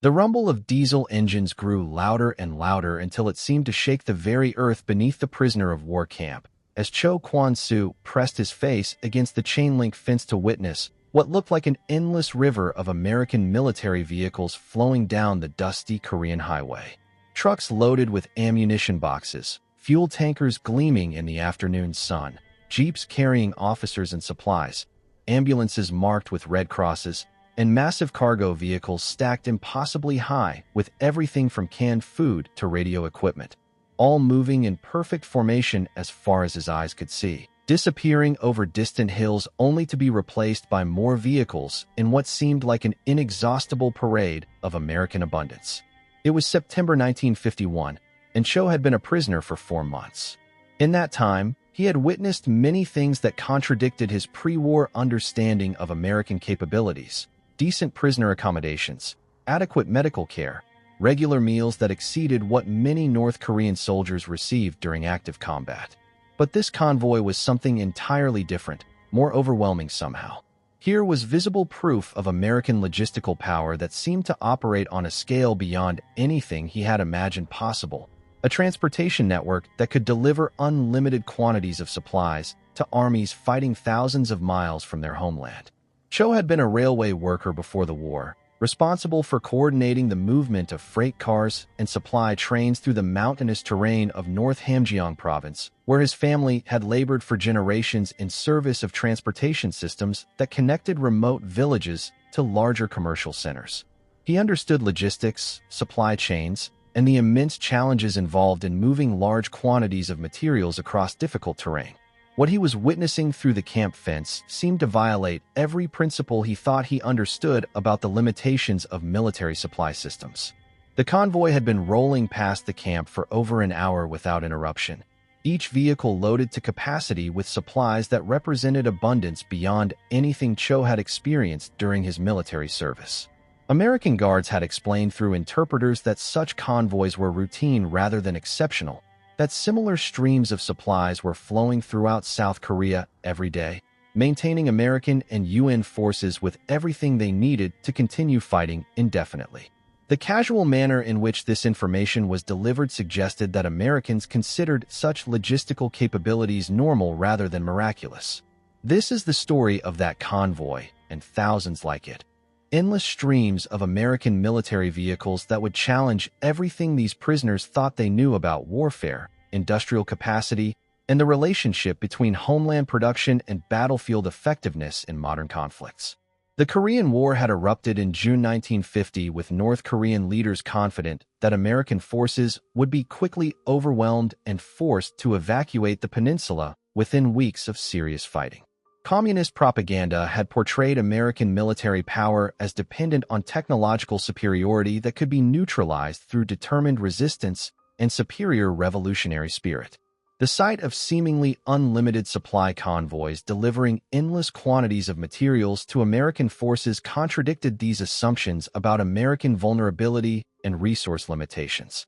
The rumble of diesel engines grew louder and louder until it seemed to shake the very earth beneath the prisoner of war camp, as Choe pressed his face against the chain-link fence to witness what looked like an endless river of American military vehicles flowing down the dusty Korean highway. Trucks loaded with ammunition boxes, fuel tankers gleaming in the afternoon sun, jeeps carrying officers and supplies, ambulances marked with red crosses, and massive cargo vehicles stacked impossibly high with everything from canned food to radio equipment, all moving in perfect formation as far as his eyes could see, disappearing over distant hills only to be replaced by more vehicles in what seemed like an inexhaustible parade of American abundance. It was September 1951, and Choe had been a prisoner for 4 months. In that time, he had witnessed many things that contradicted his pre-war understanding of American capabilities: decent prisoner accommodations, adequate medical care, regular meals that exceeded what many North Korean soldiers received during active combat. But this convoy was something entirely different, more overwhelming somehow. Here was visible proof of American logistical power that seemed to operate on a scale beyond anything he had imagined possible. A transportation network that could deliver unlimited quantities of supplies to armies fighting thousands of miles from their homeland. Choe had been a railway worker before the war, responsible for coordinating the movement of freight cars and supply trains through the mountainous terrain of North Hamgyong province, where his family had labored for generations in service of transportation systems that connected remote villages to larger commercial centers. He understood logistics, supply chains, and the immense challenges involved in moving large quantities of materials across difficult terrain. What he was witnessing through the camp fence seemed to violate every principle he thought he understood about the limitations of military supply systems. The convoy had been rolling past the camp for over an hour without interruption, each vehicle loaded to capacity with supplies that represented abundance beyond anything Choe had experienced during his military service. American guards had explained through interpreters that such convoys were routine rather than exceptional, that similar streams of supplies were flowing throughout South Korea every day, maintaining American and UN forces with everything they needed to continue fighting indefinitely. The casual manner in which this information was delivered suggested that Americans considered such logistical capabilities normal rather than miraculous. This is the story of that convoy and thousands like it. Endless streams of American military vehicles that would challenge everything these prisoners thought they knew about warfare, industrial capacity, and the relationship between homeland production and battlefield effectiveness in modern conflicts. The Korean War had erupted in June 1950 with North Korean leaders confident that American forces would be quickly overwhelmed and forced to evacuate the peninsula within weeks of serious fighting. Communist propaganda had portrayed American military power as dependent on technological superiority that could be neutralized through determined resistance and superior revolutionary spirit. The sight of seemingly unlimited supply convoys delivering endless quantities of materials to American forces contradicted these assumptions about American vulnerability and resource limitations.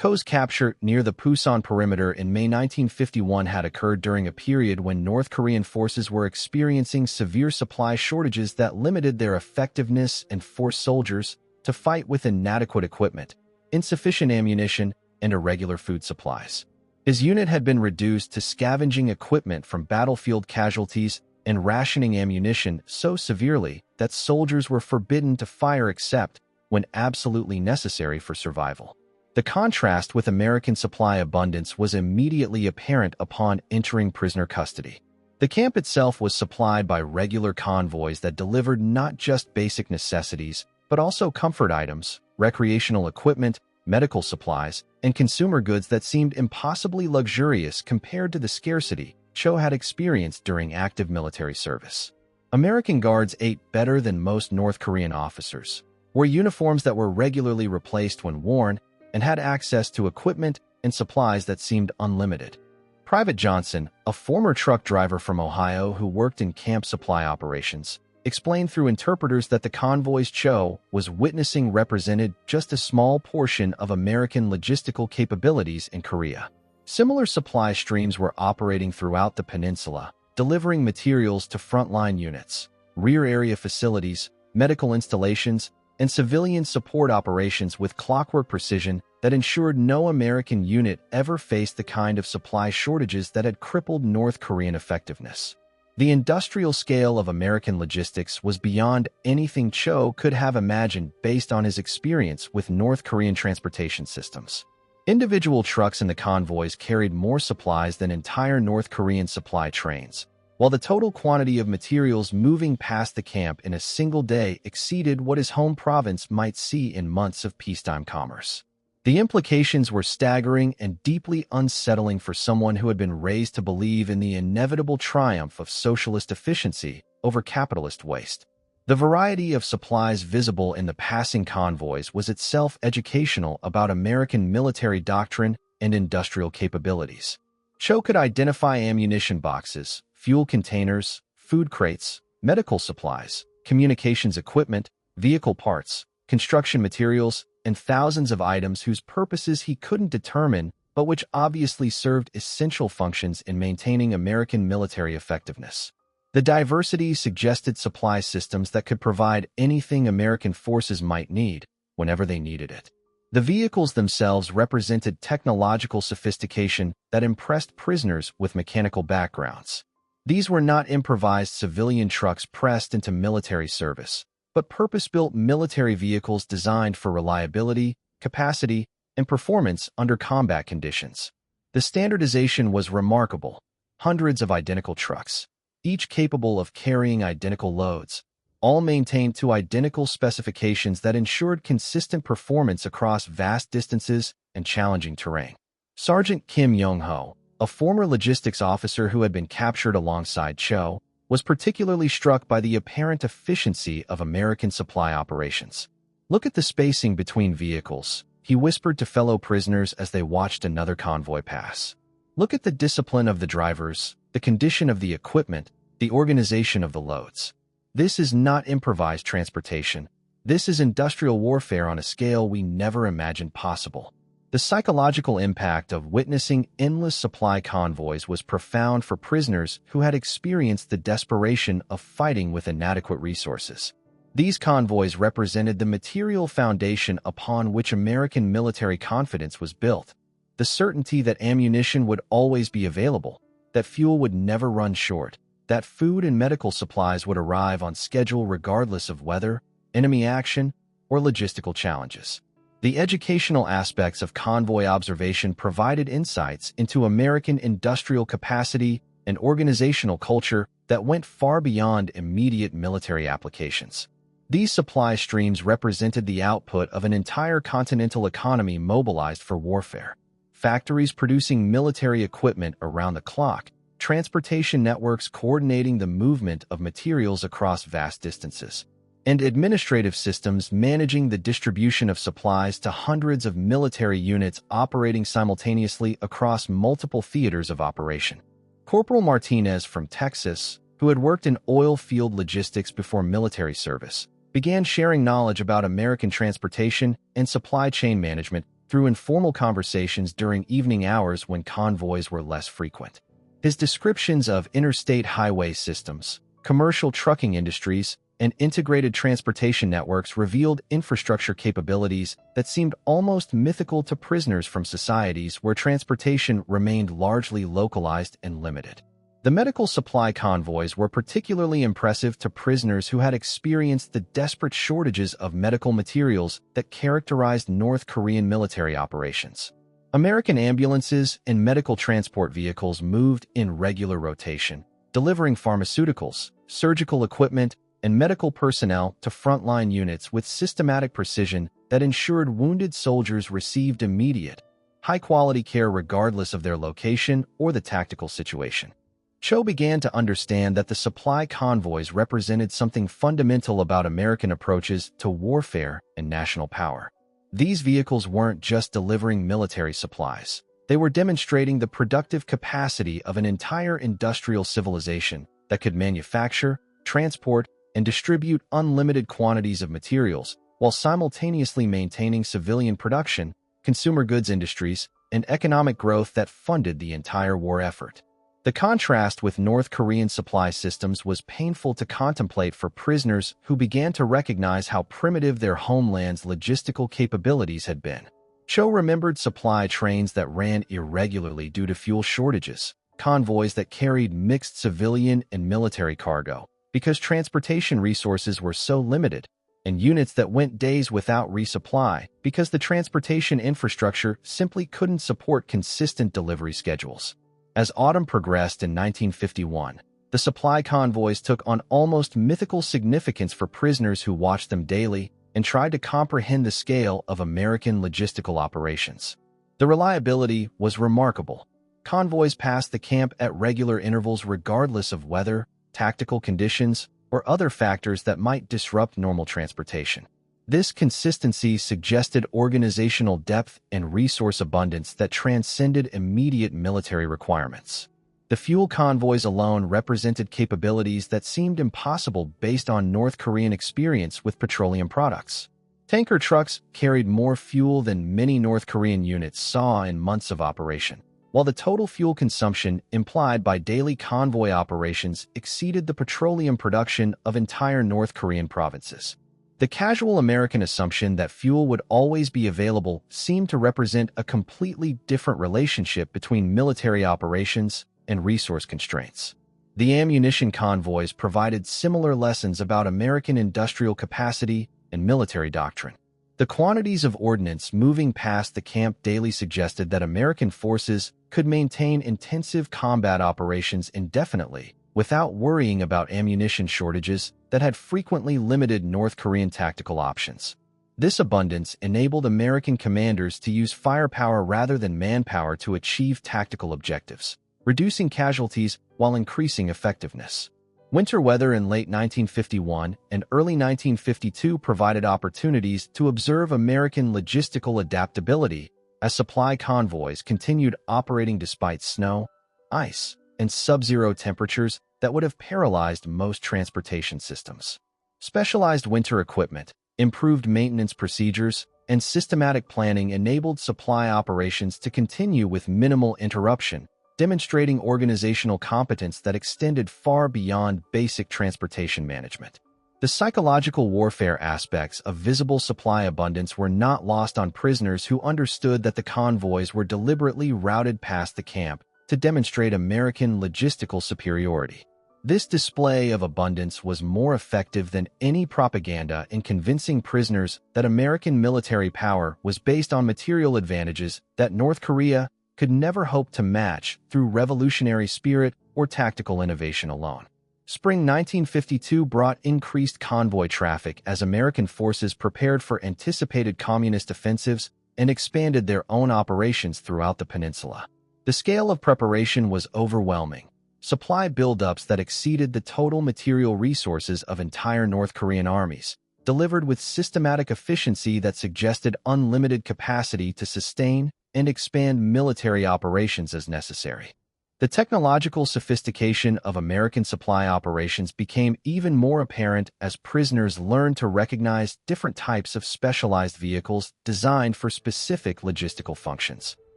Choe's capture near the Pusan perimeter in May 1951 had occurred during a period when North Korean forces were experiencing severe supply shortages that limited their effectiveness and forced soldiers to fight with inadequate equipment, insufficient ammunition, and irregular food supplies. His unit had been reduced to scavenging equipment from battlefield casualties and rationing ammunition so severely that soldiers were forbidden to fire except when absolutely necessary for survival. The contrast with American supply abundance was immediately apparent upon entering prisoner custody. The camp itself was supplied by regular convoys that delivered not just basic necessities, but also comfort items, recreational equipment, medical supplies, and consumer goods that seemed impossibly luxurious compared to the scarcity Choe had experienced during active military service. American guards ate better than most North Korean officers, wore uniforms that were regularly replaced when worn, and had access to equipment and supplies that seemed unlimited. Private Johnson, a former truck driver from Ohio who worked in camp supply operations, explained through interpreters that the convoys Choe was witnessing represented just a small portion of American logistical capabilities in Korea. Similar supply streams were operating throughout the peninsula, delivering materials to frontline units, rear area facilities, medical installations, and civilian support operations with clockwork precision that ensured no American unit ever faced the kind of supply shortages that had crippled North Korean effectiveness. The industrial scale of American logistics was beyond anything Choe could have imagined based on his experience with North Korean transportation systems. Individual trucks in the convoys carried more supplies than entire North Korean supply trains, while the total quantity of materials moving past the camp in a single day exceeded what his home province might see in months of peacetime commerce. The implications were staggering and deeply unsettling for someone who had been raised to believe in the inevitable triumph of socialist efficiency over capitalist waste. The variety of supplies visible in the passing convoys was itself educational about American military doctrine and industrial capabilities. Choe could identify ammunition boxes, fuel containers, food crates, medical supplies, communications equipment, vehicle parts, construction materials, and thousands of items whose purposes he couldn't determine, but which obviously served essential functions in maintaining American military effectiveness. The diversity suggested supply systems that could provide anything American forces might need, whenever they needed it. The vehicles themselves represented technological sophistication that impressed prisoners with mechanical backgrounds. These were not improvised civilian trucks pressed into military service, but purpose-built military vehicles designed for reliability, capacity, and performance under combat conditions. The standardization was remarkable. Hundreds of identical trucks, each capable of carrying identical loads, all maintained to identical specifications that ensured consistent performance across vast distances and challenging terrain. Sergeant Kim Yong-ho, a former logistics officer who had been captured alongside Choe, was particularly struck by the apparent efficiency of American supply operations. "Look at the spacing between vehicles," he whispered to fellow prisoners as they watched another convoy pass. "Look at the discipline of the drivers, the condition of the equipment, the organization of the loads. This is not improvised transportation. This is industrial warfare on a scale we never imagined possible." The psychological impact of witnessing endless supply convoys was profound for prisoners who had experienced the desperation of fighting with inadequate resources. These convoys represented the material foundation upon which American military confidence was built. The certainty that ammunition would always be available, that fuel would never run short, that food and medical supplies would arrive on schedule regardless of weather, enemy action, or logistical challenges. The educational aspects of convoy observation provided insights into American industrial capacity and organizational culture that went far beyond immediate military applications. These supply streams represented the output of an entire continental economy mobilized for warfare. Factories producing military equipment around the clock, transportation networks coordinating the movement of materials across vast distances, and administrative systems managing the distribution of supplies to hundreds of military units operating simultaneously across multiple theaters of operation. Corporal Martinez from Texas, who had worked in oil field logistics before military service, began sharing knowledge about American transportation and supply chain management through informal conversations during evening hours when convoys were less frequent. His descriptions of interstate highway systems, commercial trucking industries, and integrated transportation networks revealed infrastructure capabilities that seemed almost mythical to prisoners from societies where transportation remained largely localized and limited. The medical supply convoys were particularly impressive to prisoners who had experienced the desperate shortages of medical materials that characterized North Korean military operations. American ambulances and medical transport vehicles moved in regular rotation, delivering pharmaceuticals, surgical equipment, and medical personnel to frontline units with systematic precision that ensured wounded soldiers received immediate, high-quality care regardless of their location or the tactical situation. Choe began to understand that the supply convoys represented something fundamental about American approaches to warfare and national power. These vehicles weren't just delivering military supplies. They were demonstrating the productive capacity of an entire industrial civilization that could manufacture, transport, and distribute unlimited quantities of materials while simultaneously maintaining civilian production, consumer goods industries, and economic growth that funded the entire war effort. The contrast with North Korean supply systems was painful to contemplate for prisoners who began to recognize how primitive their homeland's logistical capabilities had been. Choe remembered supply trains that ran irregularly due to fuel shortages, convoys that carried mixed civilian and military cargo because transportation resources were so limited, and units that went days without resupply because the transportation infrastructure simply couldn't support consistent delivery schedules. As autumn progressed in 1951, the supply convoys took on almost mythical significance for prisoners who watched them daily and tried to comprehend the scale of American logistical operations. The reliability was remarkable. Convoys passed the camp at regular intervals regardless of weather, tactical conditions, or other factors that might disrupt normal transportation. This consistency suggested organizational depth and resource abundance that transcended immediate military requirements. The fuel convoys alone represented capabilities that seemed impossible based on North Korean experience with petroleum products. Tanker trucks carried more fuel than many North Korean units saw in months of operation, while the total fuel consumption implied by daily convoy operations exceeded the petroleum production of entire North Korean provinces. The casual American assumption that fuel would always be available seemed to represent a completely different relationship between military operations and resource constraints. The ammunition convoys provided similar lessons about American industrial capacity and military doctrine. The quantities of ordnance moving past the camp daily suggested that American forces could maintain intensive combat operations indefinitely without worrying about ammunition shortages that had frequently limited North Korean tactical options. This abundance enabled American commanders to use firepower rather than manpower to achieve tactical objectives, reducing casualties while increasing effectiveness. Winter weather in late 1951 and early 1952 provided opportunities to observe American logistical adaptability as supply convoys continued operating despite snow, ice, and sub-zero temperatures that would have paralyzed most transportation systems. Specialized winter equipment, improved maintenance procedures, and systematic planning enabled supply operations to continue with minimal interruption, demonstrating organizational competence that extended far beyond basic transportation management. The psychological warfare aspects of visible supply abundance were not lost on prisoners who understood that the convoys were deliberately routed past the camp to demonstrate American logistical superiority. This display of abundance was more effective than any propaganda in convincing prisoners that American military power was based on material advantages that North Korea could never hope to match through revolutionary spirit or tactical innovation alone. Spring 1952 brought increased convoy traffic as American forces prepared for anticipated communist offensives and expanded their own operations throughout the peninsula. The scale of preparation was overwhelming. Supply buildups that exceeded the total material resources of entire North Korean armies, delivered with systematic efficiency that suggested unlimited capacity to sustain and expand military operations as necessary. The technological sophistication of American supply operations became even more apparent as prisoners learned to recognize different types of specialized vehicles designed for specific logistical functions.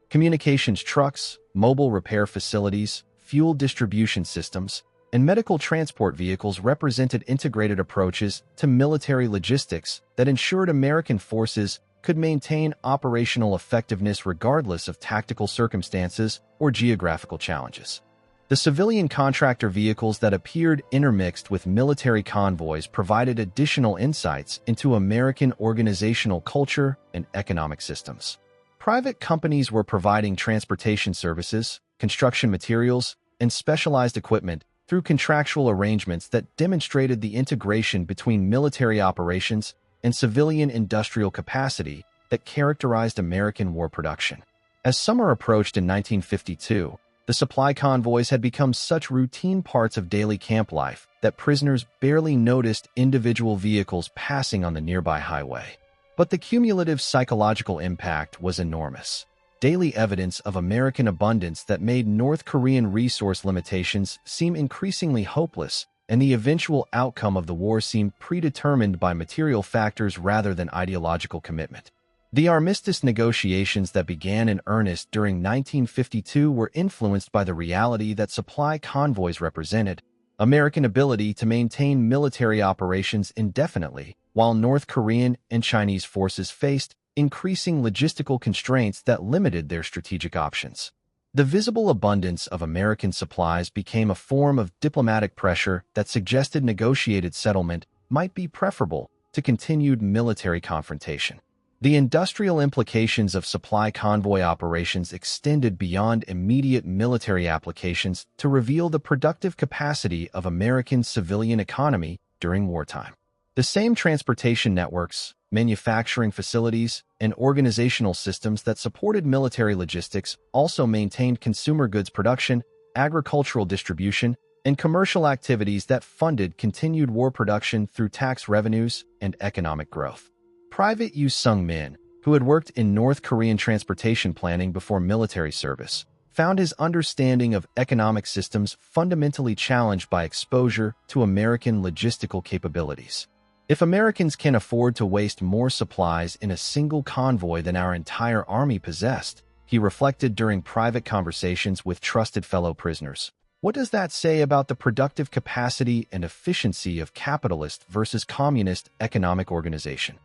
Communications trucks, mobile repair facilities, fuel distribution systems, and medical transport vehicles represented integrated approaches to military logistics that ensured American forces could maintain operational effectiveness regardless of tactical circumstances or geographical challenges. The civilian contractor vehicles that appeared intermixed with military convoys provided additional insights into American organizational culture and economic systems. Private companies were providing transportation services, construction materials, and specialized equipment through contractual arrangements that demonstrated the integration between military operations and civilian industrial capacity that characterized American war production. As summer approached in 1952, the supply convoys had become such routine parts of daily camp life that prisoners barely noticed individual vehicles passing on the nearby highway. But the cumulative psychological impact was enormous. Daily evidence of American abundance that made North Korean resource limitations seem increasingly hopeless, and the eventual outcome of the war seemed predetermined by material factors rather than ideological commitment. The armistice negotiations that began in earnest during 1952 were influenced by the reality that supply convoys represented American ability to maintain military operations indefinitely, while North Korean and Chinese forces faced increasing logistical constraints that limited their strategic options. The visible abundance of American supplies became a form of diplomatic pressure that suggested negotiated settlement might be preferable to continued military confrontation. The industrial implications of supply convoy operations extended beyond immediate military applications to reveal the productive capacity of American civilian economy during wartime. The same transportation networks, manufacturing facilities, and organizational systems that supported military logistics also maintained consumer goods production, agricultural distribution, and commercial activities that funded continued war production through tax revenues and economic growth. Private Yu Sung-min, who had worked in North Korean transportation planning before military service, found his understanding of economic systems fundamentally challenged by exposure to American logistical capabilities. If Americans can afford to waste more supplies in a single convoy than our entire army possessed, he reflected during private conversations with trusted fellow prisoners, what does that say about the productive capacity and efficiency of capitalist versus communist economic organization?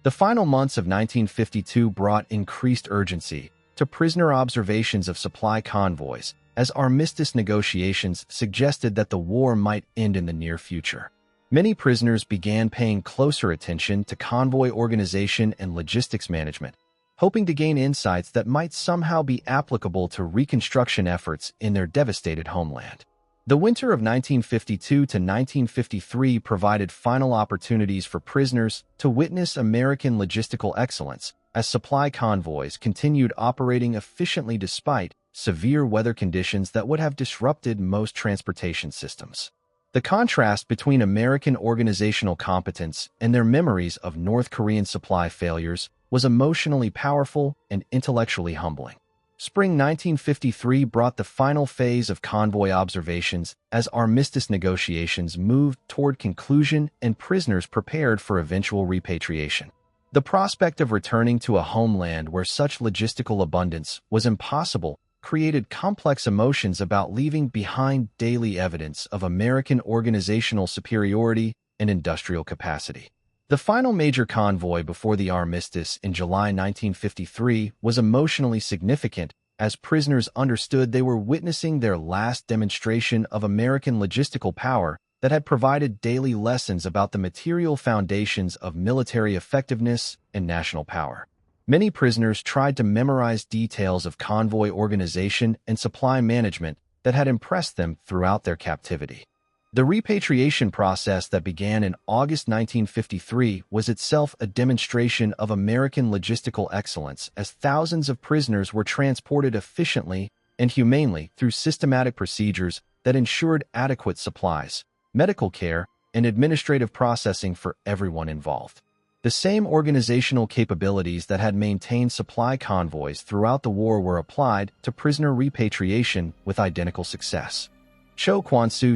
The final months of 1952 brought increased urgency to prisoner observations of supply convoys, as armistice negotiations suggested that the war might end in the near future. Many prisoners began paying closer attention to convoy organization and logistics management, hoping to gain insights that might somehow be applicable to reconstruction efforts in their devastated homeland. The winter of 1952 to 1953 provided final opportunities for prisoners to witness American logistical excellence as supply convoys continued operating efficiently despite severe weather conditions that would have disrupted most transportation systems. The contrast between American organizational competence and their memories of North Korean supply failures was emotionally powerful and intellectually humbling. Spring 1953 brought the final phase of convoy observations as armistice negotiations moved toward conclusion and prisoners prepared for eventual repatriation. The prospect of returning to a homeland where such logistical abundance was impossible created complex emotions about leaving behind daily evidence of American organizational superiority and industrial capacity. The final major convoy before the armistice in July 1953 was emotionally significant as prisoners understood they were witnessing their last demonstration of American logistical power that had provided daily lessons about the material foundations of military effectiveness and national power. Many prisoners tried to memorize details of convoy organization and supply management that had impressed them throughout their captivity. The repatriation process that began in August 1953 was itself a demonstration of American logistical excellence as thousands of prisoners were transported efficiently and humanely through systematic procedures that ensured adequate supplies, medical care, and administrative processing for everyone involved. The same organizational capabilities that had maintained supply convoys throughout the war were applied to prisoner repatriation with identical success. Choe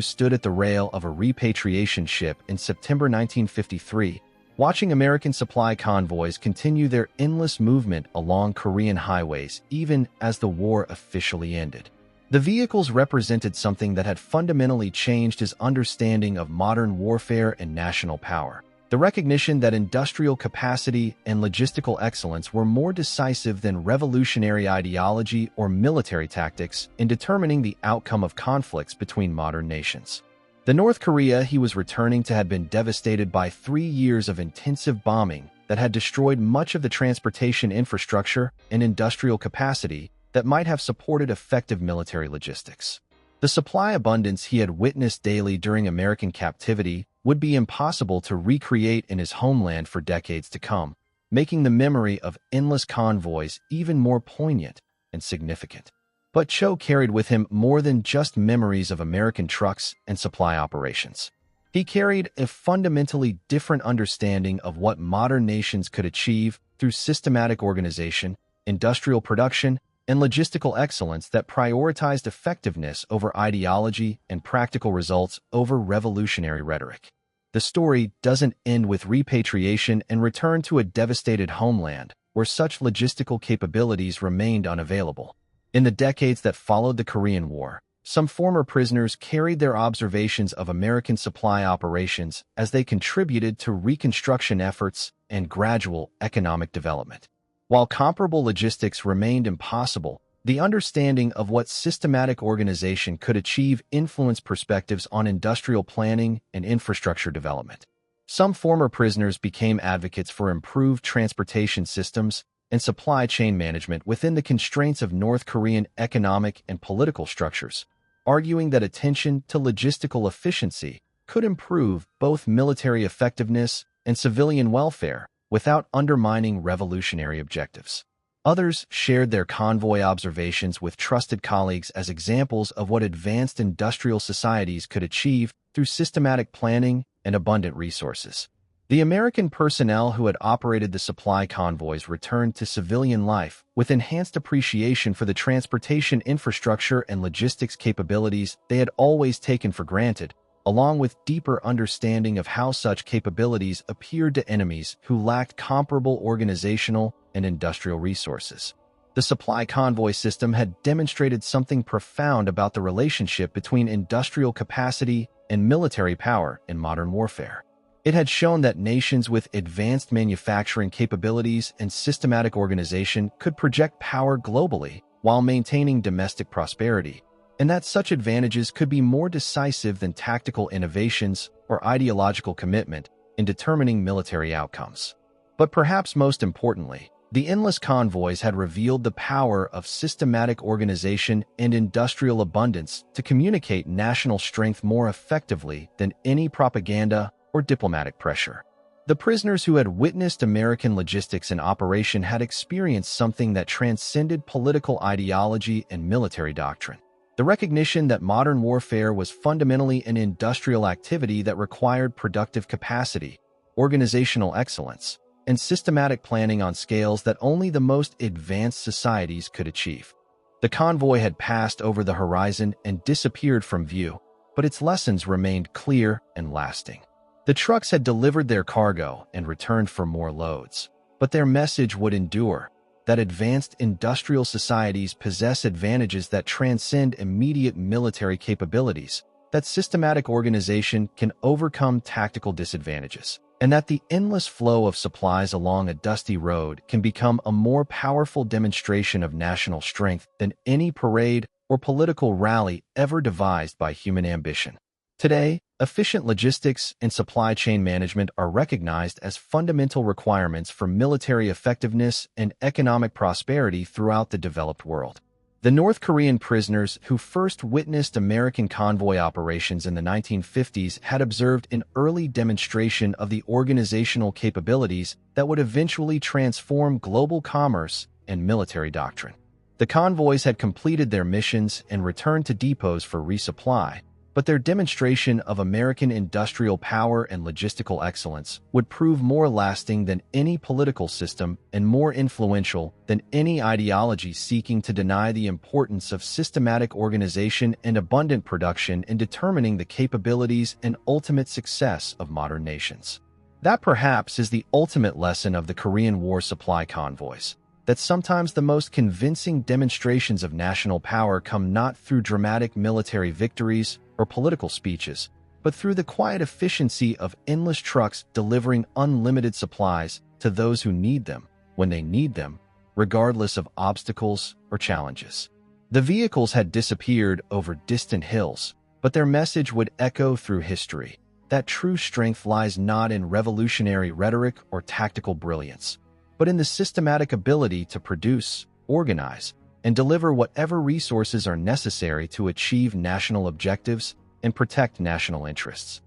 stood at the rail of a repatriation ship in September 1953, watching American supply convoys continue their endless movement along Korean highways even as the war officially ended. The vehicles represented something that had fundamentally changed his understanding of modern warfare and national power. The recognition that industrial capacity and logistical excellence were more decisive than revolutionary ideology or military tactics in determining the outcome of conflicts between modern nations. The North Korea he was returning to had been devastated by 3 years of intensive bombing that had destroyed much of the transportation infrastructure and industrial capacity that might have supported effective military logistics. The supply abundance he had witnessed daily during American captivity would be impossible to recreate in his homeland for decades to come, making the memory of endless convoys even more poignant and significant. But Choe carried with him more than just memories of American trucks and supply operations. He carried a fundamentally different understanding of what modern nations could achieve through systematic organization, industrial production, and logistical excellence that prioritized effectiveness over ideology and practical results over revolutionary rhetoric. The story doesn't end with repatriation and return to a devastated homeland, where such logistical capabilities remained unavailable. In the decades that followed the Korean War, some former prisoners carried their observations of American supply operations as they contributed to reconstruction efforts and gradual economic development. While comparable logistics remained impossible, the understanding of what systematic organization could achieve influenced perspectives on industrial planning and infrastructure development. Some former prisoners became advocates for improved transportation systems and supply chain management within the constraints of North Korean economic and political structures, arguing that attention to logistical efficiency could improve both military effectiveness and civilian welfare without undermining revolutionary objectives. Others shared their convoy observations with trusted colleagues as examples of what advanced industrial societies could achieve through systematic planning and abundant resources. The American personnel who had operated the supply convoys returned to civilian life with enhanced appreciation for the transportation infrastructure and logistics capabilities they had always taken for granted, along with deeper understanding of how such capabilities appeared to enemies who lacked comparable organizational and industrial resources. The supply convoy system had demonstrated something profound about the relationship between industrial capacity and military power in modern warfare. It had shown that nations with advanced manufacturing capabilities and systematic organization could project power globally while maintaining domestic prosperity, and that such advantages could be more decisive than tactical innovations or ideological commitment in determining military outcomes. But perhaps most importantly, the endless convoys had revealed the power of systematic organization and industrial abundance to communicate national strength more effectively than any propaganda or diplomatic pressure. The prisoners who had witnessed American logistics in operation had experienced something that transcended political ideology and military doctrine. The recognition that modern warfare was fundamentally an industrial activity that required productive capacity, organizational excellence, and systematic planning on scales that only the most advanced societies could achieve. The convoy had passed over the horizon and disappeared from view, but its lessons remained clear and lasting. The trucks had delivered their cargo and returned for more loads, but their message would endure, that advanced industrial societies possess advantages that transcend immediate military capabilities, that systematic organization can overcome tactical disadvantages, and that the endless flow of supplies along a dusty road can become a more powerful demonstration of national strength than any parade or political rally ever devised by human ambition. Today, efficient logistics and supply chain management are recognized as fundamental requirements for military effectiveness and economic prosperity throughout the developed world. The North Korean prisoners who first witnessed American convoy operations in the 1950s had observed an early demonstration of the organizational capabilities that would eventually transform global commerce and military doctrine. The convoys had completed their missions and returned to depots for resupply, but their demonstration of American industrial power and logistical excellence would prove more lasting than any political system and more influential than any ideology seeking to deny the importance of systematic organization and abundant production in determining the capabilities and ultimate success of modern nations. That perhaps is the ultimate lesson of the Korean War supply convoys, that sometimes the most convincing demonstrations of national power come not through dramatic military victories or political speeches, but through the quiet efficiency of endless trucks delivering unlimited supplies to those who need them, when they need them, regardless of obstacles or challenges. The vehicles had disappeared over distant hills, but their message would echo through history, that true strength lies not in revolutionary rhetoric or tactical brilliance, but in the systematic ability to produce, organize, and deliver whatever resources are necessary to achieve national objectives and protect national interests.